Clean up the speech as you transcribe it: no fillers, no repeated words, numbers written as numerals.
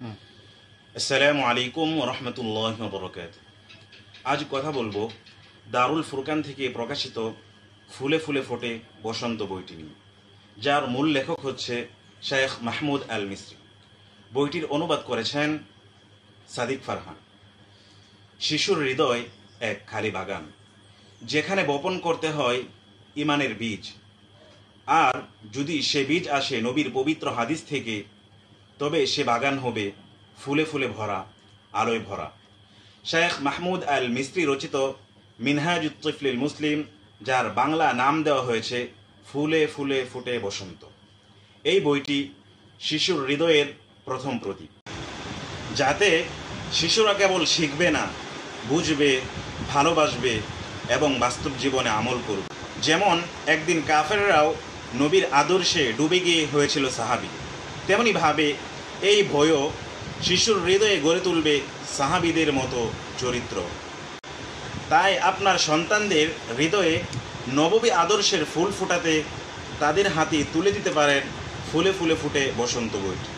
আসসালামু আলাইকুম ওয়া রাহমাতুল্লাহি ওয়া বারাকাতুহু। আজ কথা বলবো দারুল ফুরকান থেকে প্রকাশিত ফুলে ফুলে ফোটে বসন্ত বইটি নিয়ে, যার মূল লেখক হচ্ছে শেখ মাহমুদ আল মিসরি। বইটির অনুবাদ করেছেন সাদিক ফারহান। শিশুর হৃদয় এক খালি বাগান, যেখানে বপন করতে হয় ইমানের বীজ। আর যদি সে বীজ আসে নবীর পবিত্র হাদিস থেকে, তবে সে বাগান হবে ফুলে ফুলে ভরা, আলোয় ভরা। শেখ মাহমুদ আল মিসরি রচিত মিনহাজুত তিফলিল মুসলিম, যার বাংলা নাম দেওয়া হয়েছে ফুলে ফুলে ফুটে বসন্ত। এই বইটি শিশুর হৃদয়ের প্রথম প্রতীক, যাতে শিশুরা কেবল শিখবে না, বুঝবে, ভালোবাসবে এবং বাস্তব জীবনে আমল করবে। যেমন একদিন কাফেররাও নবীর আদর্শে ডুবে গিয়ে হয়েছিল সাহাবী, তেমনিভাবে এই বইও শিশুর হৃদয়ে গড়ে তুলবে সাহাবীদের মতো চরিত্র। তাই আপনার সন্তানদের হৃদয়ে নববী আদর্শের ফুল ফোটাতে তাদের হাতে তুলে দিতে পারেন ফুলে ফুলে ফুটে বসন্ত বইটি।